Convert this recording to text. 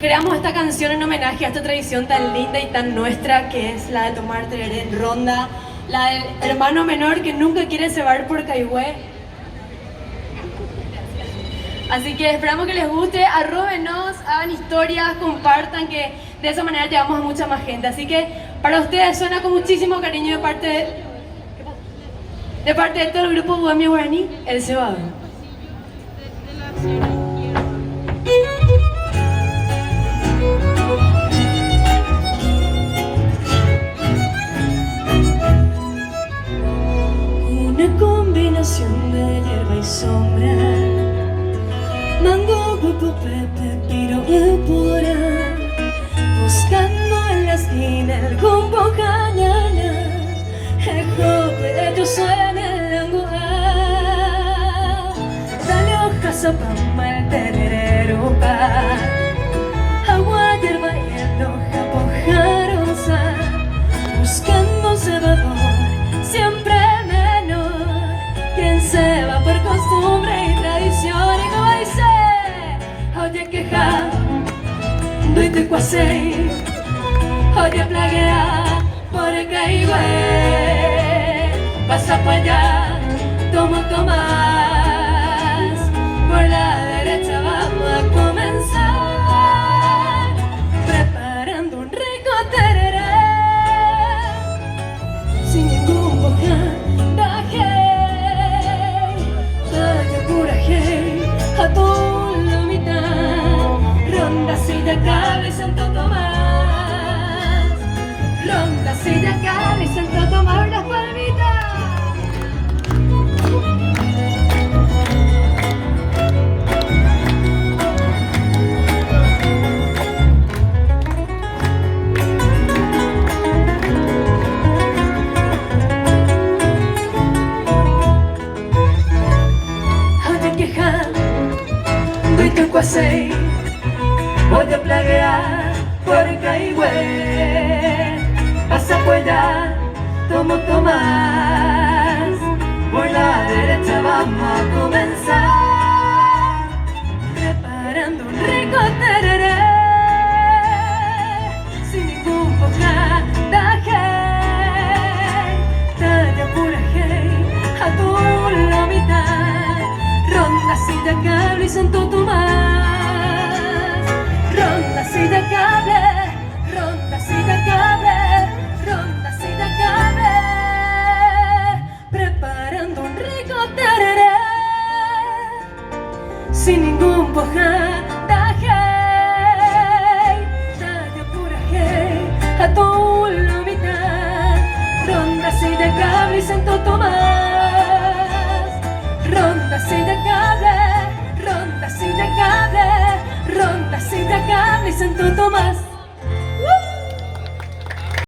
Creamos esta canción en homenaje a esta tradición tan linda y tan nuestra que es la de tomar tereré en ronda, la del hermano menor que nunca quiere cebar por caigüe. Así que esperamos que les guste, arróbenos, hagan historias, compartan, que de esa manera llegamos a mucha más gente. Así que para ustedes suena con muchísimo cariño de parte de todo el grupo Bohemio Guaraní, El Cebado. Una combinación de hierba y sombra, mango, coco, pepe, piro y pura, buscando en la esquina el compo cañana, el jope, yo suena el langua, dale hojas a pama, el tererero pa, agua, hierba y el hoja pojarosa, buscando un cebador, siempre se va por costumbre y tradición. Y como dice, oye queja, duite cuasei, oye plaguea, por el caigüe, pasa pa' allá, toma, tomás, por la derecha vamos a comenzar, preparando un rico tereré, sin ningún boján. A tu la mitad, ronda, silla, cable, Santo Tomás. Ronda, silla, cable, Santo Tomás, las palmitas. Oye, queja, cuasei, voy a plaguear por el caigüe, vas a apoyar, tomo, tomás, por la derecha vamos a comenzar, preparando un rico tereré, sin ningún pocaje, talla pura hey, a tu la mitad, ronda, silla, cable y Santo Tomás. Ronda, silla, cable, ronda, silla, cable, ronda, silla, cable, preparando un rico tereré, sin ningún pojaje, talla pura hey, a tu la mitad, ronda, silla, cable y Santo Tomás. Ronda, silla, cable, ronda, silla, cable.